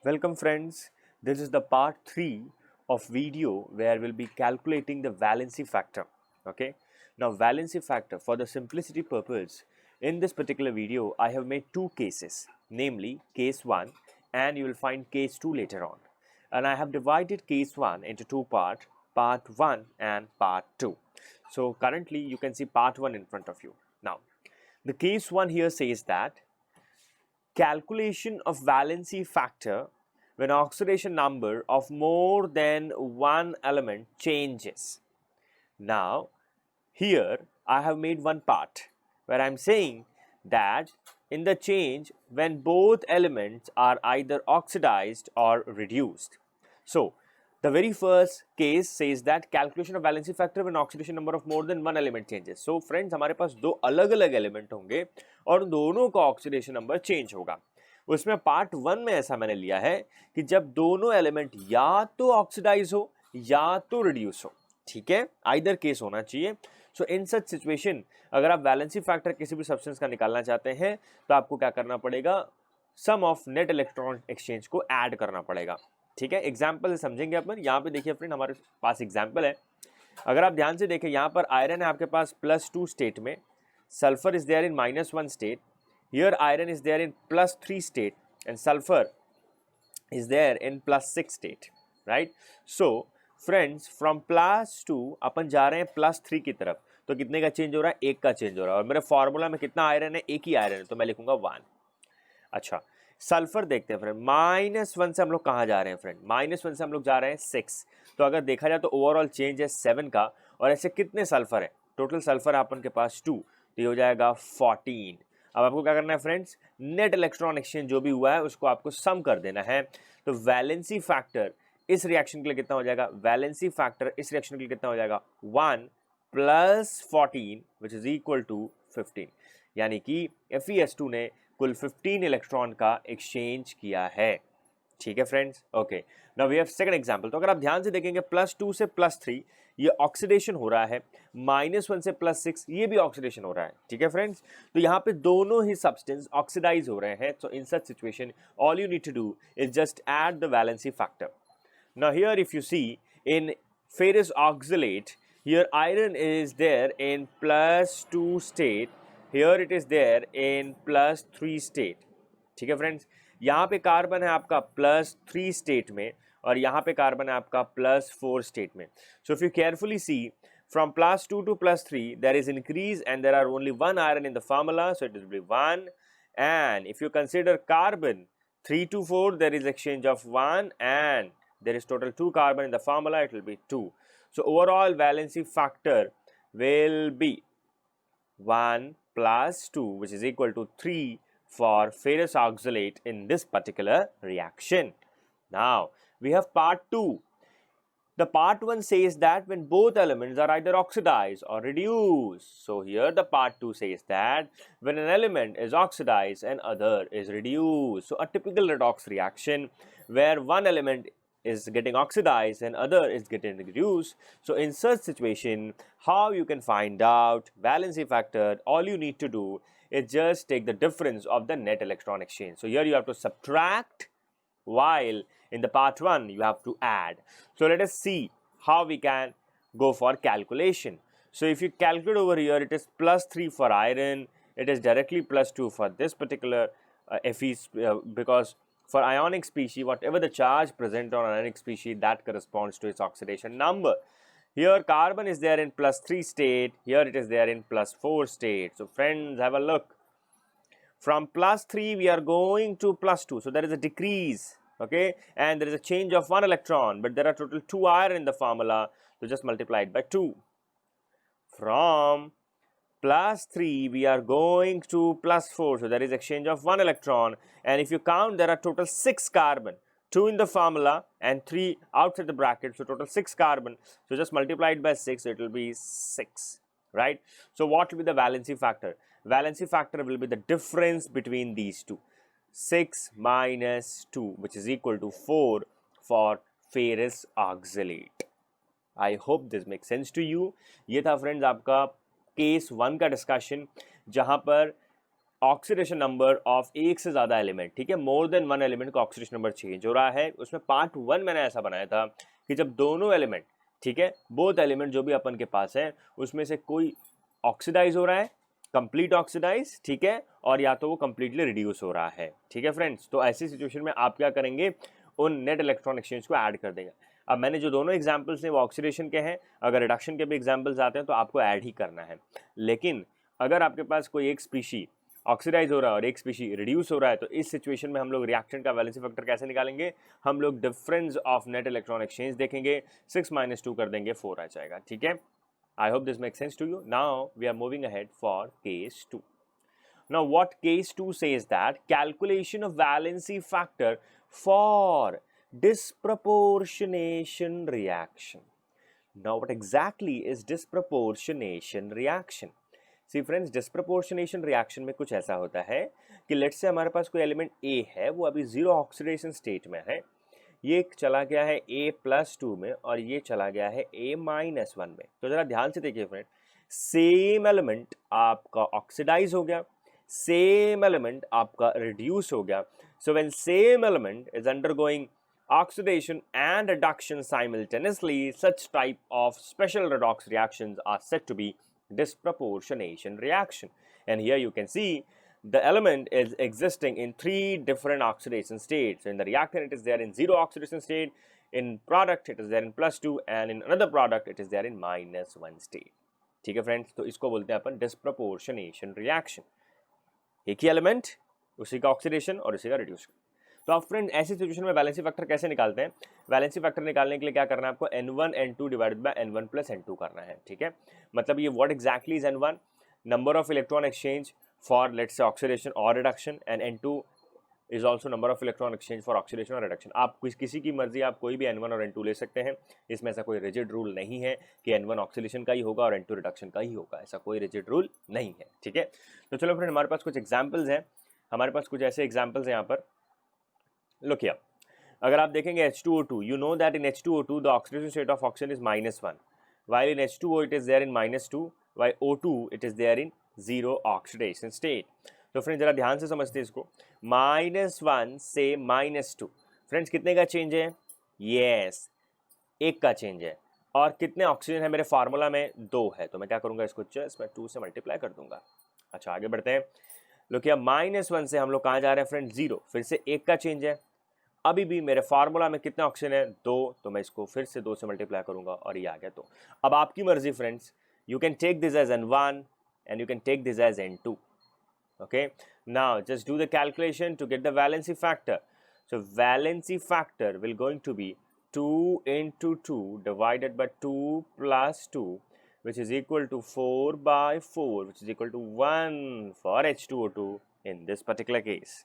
Welcome friends, this is the part 3 of video where we'll be calculating the valency factor. Okay, now valency factor, for the simplicity purpose, in this particular video I have made two cases, namely case 1 and you will find case 2 later on. And I have divided case 1 into two parts, part 1 and part 2. So currently you can see part 1 in front of you. Now the case 1 here says that calculation of valency factor when oxidation number of more than one element changes. Now, here I have made one part where I am saying that in the change when both elements are either oxidized or reduced. So, the very first case says that calculation of valency factor when oxidation number of more than one element changes. So friends, हमारे पास दो अलग अलग element होंगे और दोनों का oxidation number change होगा. उसमें पार्ट 1 में ऐसा मैंने लिया है कि जब दोनों एलिमेंट या तो ऑक्सीडाइज हो या तो रिड्यूस हो. ठीक है, आइदर केस होना चाहिए. सो इन सच सिचुएशन अगर आप वैलेंसी फैक्टर किसी भी सब्सटेंस का निकालना चाहते हैं तो आपको क्या करना पड़ेगा, सम ऑफ नेट इलेक्ट्रॉन एक्सचेंज को ऐड करना पड़ेगा. ठीक है, एग्जाम्पल से समझेंगे अपन. यहाँ पे देखिए फ्रेंड, हमारे पास एग्जाम्पल है. अगर आप ध्यान से देखें, यहाँ पर आयरन है आपके पास +2 स्टेट में, sulphur is there in -1 state, here iron is there in +3 state and sulphur is there in +6 state. Right. So friends, from +2 अपन जा रहे हैं +3 की तरफ. तो कितने का चेंज हो रहा है? एक का चेंज हो रहा है. और मेरे फॉर्मूला में कितना आयरन है? एक ही आयरन है, तो मैं लिखूंगा 1. अच्छा, सल्फर देखते हैं फ्रेंड. -1 से हम लोग कहाँ जा रहे हैं फ्रेंड? -1 से हम लोग जा रहे हैं 6. तो अगर देखा जाए तो ओवरऑल चेंज है 7 का. और ऐसे कितने सल्फर है? टोटल सल्फर है अपन के पास 2, तो ये हो जाएगा 14. अब आपको क्या करना है फ्रेंड्स? नेट इलेक्ट्रॉन एक्सचेंज जो भी हुआ है उसको आपको सम कर देना है. तो वैलेंसी फैक्टर इस रिएक्शन के लिए कितना हो जाएगा? वैलेंसी फैक्टर इस रिएक्शन के लिए कितना हो जाएगा? 1 + 14 विच इज इक्वल टू 15. यानी कि FeS2 ने कुल 15 इलेक्ट्रॉन का एक्सचेंज किया है. ठीक है friends. Okay, now we have second example. तो अगर आप ध्यान से देखेंगे, +2 से +3 ये ऑक्सीडेशन हो रहा है, -1 से +6 ये भी ऑक्सीडेशन हो रहा है. ठीक है फ्रेंड्स, तो यहाँ पे दोनों ही सब्सटेंस ऑक्सीडाइज हो रहे हैं. So in such situation all you need to do is just add the valency factor. Now here if you see in ferrous oxalate, here iron is there in +2 state, here it is there in +3 state. ठीक है friends, यहाँ पे carbon है आपका +3 state में और यहाँ पे कार्बन है आपका +4 स्टेट में. So if you carefully see from +2 to +3 there is increase and there are only one iron in the formula, so it will be 1. And if you consider carbon 3 to 4 there is exchange of 1 and there is total 2 carbon in the formula, it will be 2. So overall valency factor will be 1 + 2 which is equal to 3 for ferrous oxalate in this particular reaction. Now we have part 2. The part 1 says that when both elements are either oxidized or reduced. So here the part 2 says that when an element is oxidized and other is reduced. So a typical redox reaction where one element is getting oxidized and other is getting reduced. So in such situation, how you can find out valency factor? All you need to do is just take the difference of the net electron exchange. So here you have to subtract, while in the part 1 you have to add. So let us see how we can go for calculation. So if you calculate over here, it is +3 for iron, it is directly +2 for this particular Fe, because for ionic species, whatever the charge present on ionic species, that corresponds to its oxidation number. Here carbon is there in +3 state, here it is there in +4 state. So friends, have a look. From +3 we are going to +2, so there is a decrease, okay, and there is a change of 1 electron, but there are total 2 iron in the formula, so just multiply it by 2. From +3 we are going to +4, so there is exchange of 1 electron, and if you count there are total 6 carbon, 2 in the formula and 3 outside the bracket, so total 6 carbon, so just multiply it by 6, so it will be 6. Right. So what will be the valency factor? Valency factor will be the difference between these two, 6 minus 2, which is equal to 4 for ferrous oxalate. I hope this makes sense to you. ये था friends आपका case 1 का discussion, जहां पर oxidation number of एक से ज्यादा element, ठीक है, मोर देन वन एलिमेंट का ऑक्सीडेशन नंबर चेंज हो रहा है। उसमें पार्ट 1 मैंने ऐसा बनाया था कि जब दोनों एलिमेंट, ठीक है, बोथ एलिमेंट जो भी अपन के पास है उसमें से कोई ऑक्सीडाइज हो रहा है, कंप्लीट ऑक्सीडाइज, ठीक है, और या तो वो कंप्लीटली रिड्यूस हो रहा है, ठीक है फ्रेंड्स। तो ऐसी सिचुएशन में आप क्या करेंगे, उन नेट इलेक्ट्रॉन एक्सचेंज को ऐड कर देंगे। अब मैंने जो दोनों एग्जाम्पल्स हैं वो ऑक्सीडेशन के हैं, अगर रिडक्शन के भी एग्जाम्पल्स आते हैं तो आपको ऐड ही करना है। लेकिन अगर आपके पास कोई एक स्पीशी ऑक्सीडाइज हो रहा है और एक स्पीशी रिड्यूस हो रहा है, तो इस सिचुएशन में हम लोग रिएक्शन का वैलेंसी फैक्टर कैसे निकालेंगे, हम लोग difference of net electron exchange देखेंगे, 6 - 2 कर देंगे, 4 आ जाएगा, ठीक है। I hope this makes sense to you. Now we are moving ahead for case 2. Now what case 2 says that calculation of valency factor for disproportionation reaction. Now what exactly is disproportionation reaction? See friends, disproportionation reaction में कुछ ऐसा होता है कि let's say हमारे पास कोई element A है, वो अभी जीरो ऑक्सीडेशन स्टेट में है, ये चला गया है A+2 में और ये चला गया है A-1 में। तो जरा ध्यान से देखिए फ्रेंड, सेम एलिमेंट आपका ऑक्सीडाइज हो गया, सेम एलिमेंट आपका रिड्यूस हो गया। So when same element is undergoing oxidation and reduction simultaneously, such type of special redox reactions are said to be disproportionation reaction. And here you can see the element is existing in 3 different oxidation states. So in the reactant it is there in 0 oxidation state, in product it is there in +2, and in another product it is there in -1 state. ठीक है friends, तो इसको बोलते हैं अपन disproportionation reaction. एक ही element, उसी का oxidation और उसी का रिड्यूस। तो आप फ्रेंड ऐसी सिचुएशन में वैलेंसी फैक्टर कैसे निकालते हैं, वैलेंसी फैक्टर निकालने के लिए क्या करना है आपको, N1 N2 divided by N1 + N2 करना है, ठीक है। मतलब ये what exactly is N1, number of electron exchange for let's say oxidation और reduction, and N2 is also number of electron exchange for oxidation और रिडक्शन। आप किसी की मर्जी, आप कोई भी N1 और N2 ले सकते हैं, इसमें ऐसा कोई रिजिड रूल नहीं है कि N1 ऑक्सीडेशन का ही होगा और N2 रिडक्शन का ही होगा, ऐसा कोई रिजिड रूल नहीं है, ठीक है। तो चलो फ्रेंड, हमारे पास कुछ एग्जाम्पल्स हैं, हमारे पास कुछ ऐसे एग्जाम्पल्स हैं यहाँ पर। Look here, अगर आप देखेंगे H2O2, you know that in H2O2 the oxidation state of oxygen is -1, while in H2O it is there in -2, while O2 it is there in 0 oxidation state. तो फ्रेंड्स जरा ध्यान से समझते हैं इसको, -1 से -2, फ्रेंड्स कितने का चेंज है, यस, 1 का चेंज है, और कितने ऑक्सीजन है मेरे फार्मूला में, 2 है, तो मैं क्या करूंगा, इसको जस्ट मैं 2 से मल्टीप्लाई कर दूंगा। अच्छा आगे बढ़ते हैं, लोग -1 से हम लोग कहाँ जा रहे हैं फ्रेंड, 0, फिर से 1 का चेंज है, अभी भी मेरे फार्मूला में कितने ऑक्सीजन है, 2, तो मैं इसको फिर से 2 से मल्टीप्लाई करूंगा और ये आ गया। तो अब आपकी मर्जी friends, you can take this as N1 and you can take this as N2, okay, now just do the calculation to get the valency factor. So valency factor will going to be 2 into 2 divided by 2 plus 2, which is equal to 4/4, which is equal to 1 for H2O2 in this particular case.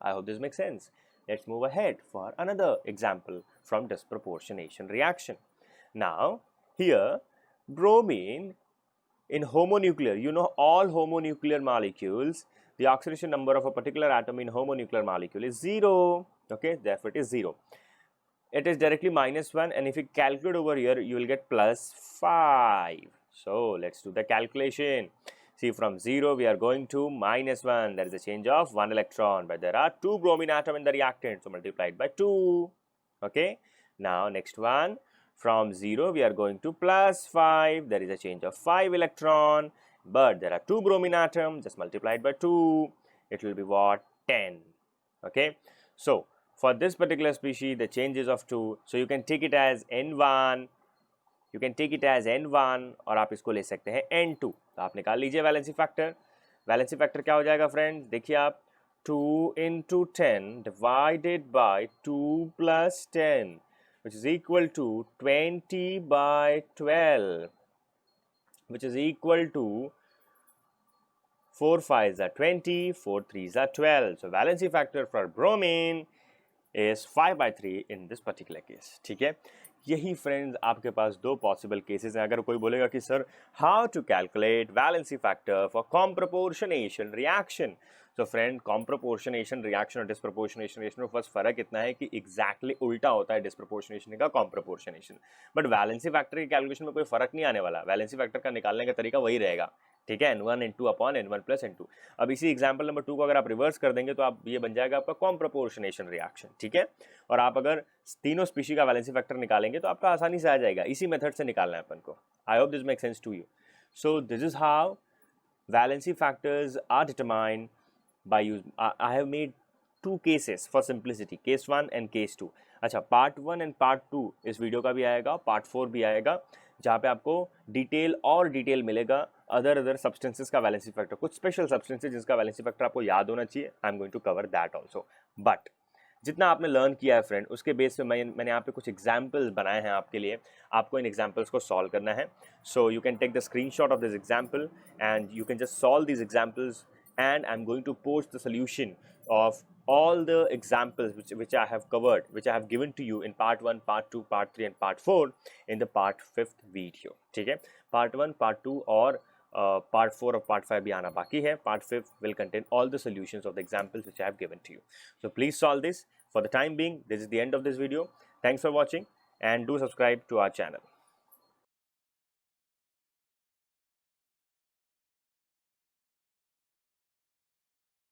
I hope this makes sense. Let's move ahead for another example from disproportionation reaction. Now here bromine in homonuclear, you know all homonuclear molecules, the oxidation number of a particular atom in homonuclear molecule is 0, okay, therefore it is 0. It is directly -1, and if you calculate over here you will get +5. So let's do the calculation. See, from 0 we are going to -1, that is a change of 1 electron, but there are 2 bromine atom in the reactant, so multiplied by 2, okay. Now next one, from 0 we are going to +5, there is a change of 5 electron, but there are 2 bromine atoms, just multiplied by 2, it will be what, 10, okay. So for this particular species the change is of 2, so you can take it as N1, you can take it as N1 और आप इसको ले सकते हैं N2। तो आप निकाल लीजिए वैलेंसी फैक्टर। वैलेंसी फैक्टर क्या हो जाएगा फ्रेंड्स, देखिए आप, 2 into 10 divided by 2 plus 10, which is equal to 20/12, which is equal to 4 5s are 20, 4 3s are 12. So valency factor for bromine is 5/3 in this particular case, ठीक है। यही friends आपके पास 2 पॉसिबल केसेस हैं। अगर कोई बोलेगा कि sir how to calculate valency factor for comproportionation reaction, तो फ्रेंड कॉम्प्रोपोर्शनेशन रिएक्शन और डिस्प्रोपोर्शनेशन रिएक्शन में बस फर्क इतना है कि एग्जैक्टली उल्टा होता है डिस्प्रोपोर्शनेशन का कॉम्प्रोपोर्शनेशन, बट वैलेंसी फैक्टर की कैलकुलेशन में कोई फर्क नहीं आने वाला। वैलेंसी फैक्टर का निकालने का तरीका वही रहेगा, ठीक है, n1 n2 upon n1 plus n2। अब इसी एग्जाम्पल नंबर 2 को अगर आप रिवर्स कर देंगे तो आप ये बन जाएगा आपका कॉम प्रोपोर्शनेशन रिएक्शन, ठीक है। और आप अगर तीनों स्पीशी का वैलेंसी फैक्टर निकालेंगे तो आपका आसानी से आ जाएगा, इसी मेथड से निकालना है अपन को। I hope this make sense to you. So this is how valency factors are determined by use I have made two cases for simplicity, case 1 and case 2। अच्छा, पार्ट 1 एंड पार्ट 2 इस video का भी आएगा, part 4 भी आएगा, जहाँ पे आपको डिटेल मिलेगा अदर सब्सटेंसेस का वैलेंसी फैक्टर, कुछ स्पेशल सब्सटेंसेस जिसका वैलेंसी फैक्टर आपको याद होना चाहिए। I am going to cover that also. But जितना आपने लर्न किया है फ्रेंड, उसके बेस पे मैंने यहाँ पे कुछ एग्जाम्पल्स बनाए हैं आपके लिए, आपको इन एग्जाम्पल्स को सॉल्व करना है। So you can take the screenshot of this example and you can just solve these examples, and I'm going to post the solution of all the examples which I have covered, which I have given to you in part 1, part 2, part 3 and part 4 in the part 5th video, ठीक है। part 1, part 2 और part 4 और part 5 भी आना बाकी है। part 5 will contain all the solutions of the examples which I have given to you, so please solve this. For the time being, this is the end of this video. Thanks for watching and do subscribe to our channel.